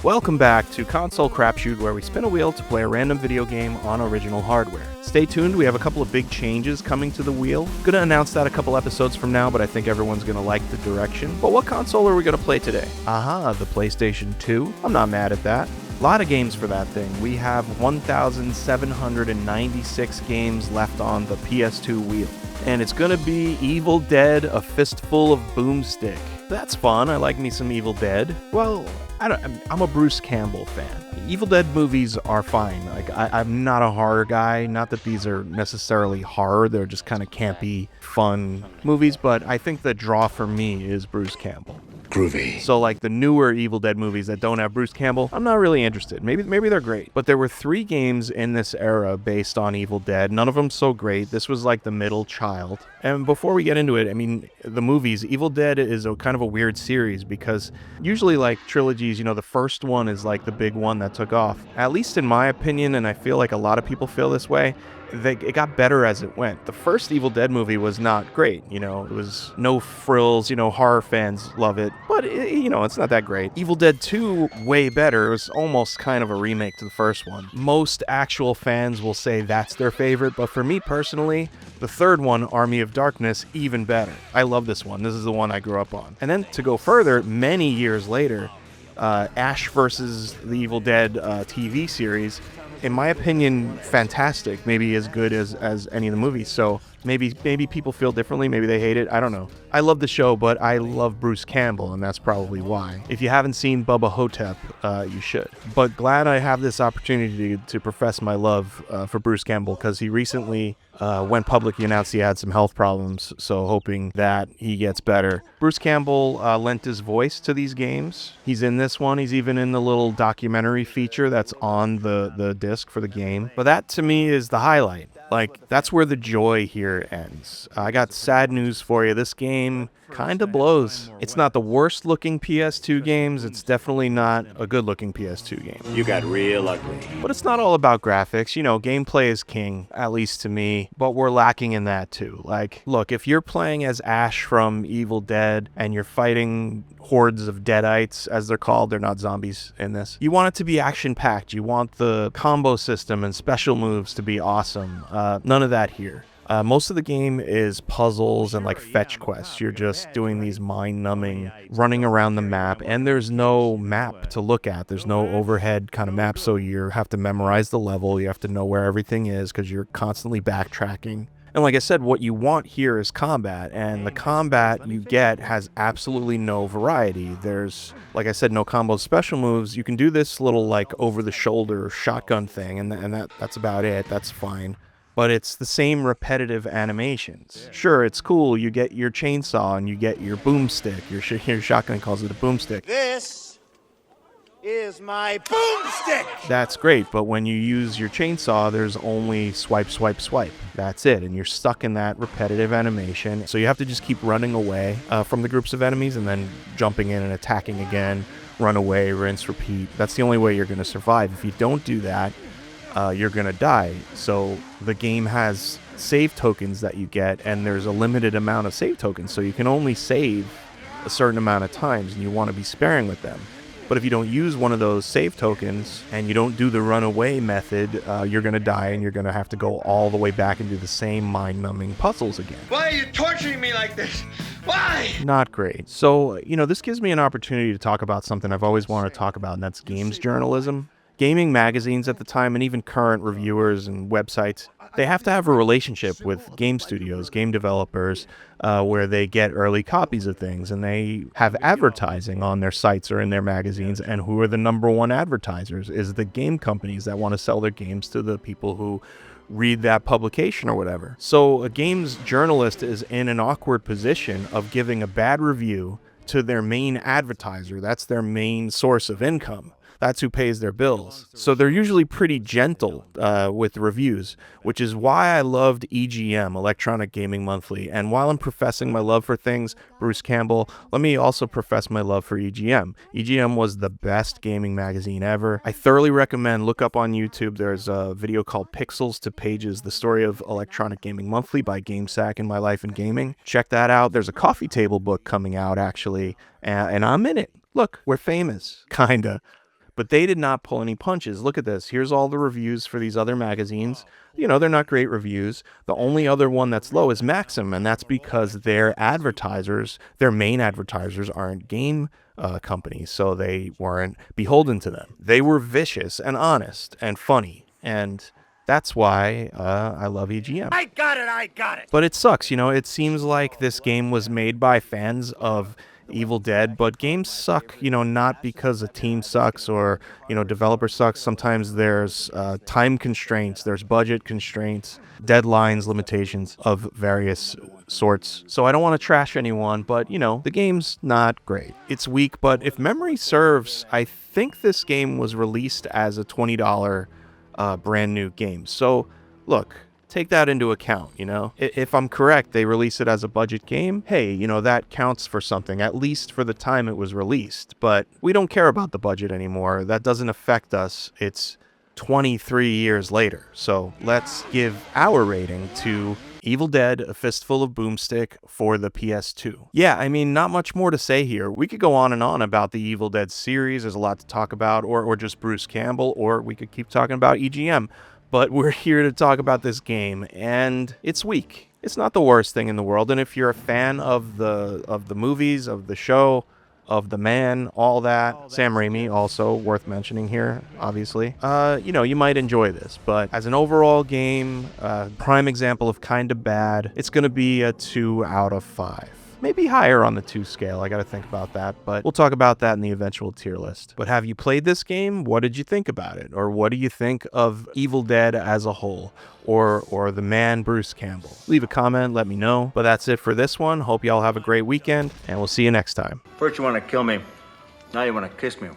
Welcome back to Console Crapshoot, where we spin a wheel to play a random video game on original hardware. Stay tuned, we have a couple of big changes coming to the wheel. Gonna announce that a couple episodes from now, but I think everyone's gonna like the direction. But what console are we gonna play today? Aha, the PlayStation 2? I'm not mad at that. A lot of games for that thing. We have 1,796 games left on the PS2 wheel. And it's gonna be Evil Dead, a Fistful of Boomstick. That's fun, I like me some Evil Dead. Well, I'm a Bruce Campbell fan. Evil Dead movies are fine. I'm not a horror guy. Not that these are necessarily horror. They're just kind of campy, fun movies. But I think the draw for me is Bruce Campbell. Groovy. So like the newer Evil Dead movies that don't have Bruce Campbell, I'm not really interested. Maybe they're great. But there were 3 games in this era based on Evil Dead. None of them so great. This was like the middle child. And before we get into it, I mean, the movies, Evil Dead is a kind of a weird series because usually like trilogies, the first one is like the big one that took off. At least in my opinion, and I feel like a lot of people feel this way, it got better as it went. The first Evil Dead movie was not great, it was no frills, horror fans love it, but it's not that great. Evil Dead 2, way better. It was almost kind of a remake to the first one. Most actual fans will say that's their favorite, but for me personally, the third one, Army of Darkness, even better. I love this one. This is the one I grew up on. And then to go further, many years later, Ash versus the Evil Dead TV series, in my opinion, fantastic. Maybe as good as any of the movies. So maybe people feel differently. Maybe they hate it. I don't know. I love the show, but I love Bruce Campbell, and that's probably why. If you haven't seen Bubba Hotep, you should. But glad I have this opportunity to profess my love for Bruce Campbell, because he recently went public. He announced he had some health problems, so hoping that he gets better. Bruce Campbell lent his voice to these games. He's in this one. He's even in the little documentary feature that's on the disc for the game. But that, to me, is the highlight. Like, that's where the joy here ends. I got sad news for you. This game kind of blows. It's not the worst looking PS2 games. It's definitely not a good looking PS2 game. You got real ugly. But it's not all about graphics. Gameplay is king, at least to me, but we're lacking in that too. Like, look, if you're playing as Ash from Evil Dead and you're fighting hordes of deadites, as they're called, they're not zombies in this, you want it to be action-packed. You want the combo system and special moves to be awesome. None of that here. Most of the game is puzzles and like fetch quests. You're just doing these mind-numbing, running around the map, and there's no map to look at. There's no overhead kind of map, so you have to memorize the level. You have to know where everything is because you're constantly backtracking. And like I said, what you want here is combat, and the combat you get has absolutely no variety. There's, like I said, no combo special moves. You can do this little like over-the-shoulder shotgun thing, and that's about it. That's fine. But it's the same repetitive animations. Sure, it's cool. You get your chainsaw and you get your boomstick. Your shotgun calls it a boomstick. This is my boomstick! That's great, but when you use your chainsaw, there's only swipe, swipe, swipe. That's it, and you're stuck in that repetitive animation. So you have to just keep running away from the groups of enemies and then jumping in and attacking again, run away, rinse, repeat. That's the only way you're going to survive. If you don't do that, you're gonna die. So the game has save tokens that you get, and there's a limited amount of save tokens, so you can only save a certain amount of times, and you want to be sparing with them. But if you don't use one of those save tokens and you don't do the runaway method, you're gonna die, and you're gonna have to go all the way back and do the same mind-numbing puzzles again. Why are you torturing me like this? Why? Not great. So, this gives me an opportunity to talk about something I've always wanted to talk about, and that's games journalism. Gaming magazines at the time, and even current reviewers and websites, they have to have a relationship with game studios, game developers, where they get early copies of things, and they have advertising on their sites or in their magazines. And who are the number one advertisers? Is the game companies that want to sell their games to the people who read that publication or whatever. So a games journalist is in an awkward position of giving a bad review to their main advertiser. That's their main source of income. That's who pays their bills. So they're usually pretty gentle with reviews, which is why I loved EGM, Electronic Gaming Monthly. And while I'm professing my love for things, Bruce Campbell, let me also profess my love for EGM. EGM was the best gaming magazine ever. I thoroughly recommend, look up on YouTube, there's a video called Pixels to Pages, the story of Electronic Gaming Monthly by GameSack and My Life in Gaming. Check that out. There's a coffee table book coming out, actually, and I'm in it. Look, we're famous, kinda. But they did not pull any punches. Look at this. Here's all the reviews for these other magazines. You know, they're not great reviews. The only other one that's low is Maxim, and that's because their advertisers, their main advertisers, aren't game companies, so they weren't beholden to them. They were vicious and honest and funny, and that's why I love EGM. I got it. But it sucks, you know, it seems like this game was made by fans of Evil Dead, but games suck, you know, not because a team sucks or, you know, developer sucks. Sometimes there's time constraints, there's budget constraints, deadlines, limitations of various sorts. So I don't want to trash anyone, but, you know, the game's not great. It's weak, but if memory serves, I think this game was released as a $20 brand new game. So, look, take that into account, you know? If I'm correct, they release it as a budget game. Hey, you know, that counts for something, at least for the time it was released. But we don't care about the budget anymore. That doesn't affect us. It's 23 years later. So let's give our rating to Evil Dead, A Fistful of Boomstick for the PS2. Yeah, I mean, not much more to say here. We could go on and on about the Evil Dead series. There's a lot to talk about, or just Bruce Campbell, or we could keep talking about EGM. But we're here to talk about this game, and it's weak. It's not the worst thing in the world, and if you're a fan of the movies, of the show, of the man, all that, Sam Raimi also worth mentioning here, obviously, you know, you might enjoy this. But as an overall game, prime example of kind of bad, it's going to be a 2 out of 5. Maybe higher on the 2 scale. I got to think about that, but we'll talk about that in the eventual tier list. But have you played this game? What did you think about it? Or what do you think of Evil Dead as a whole? Or the man, Bruce Campbell? Leave a comment, let me know. But that's it for this one. Hope y'all have a great weekend, and we'll see you next time. First you want to kill me, now you want to kiss me.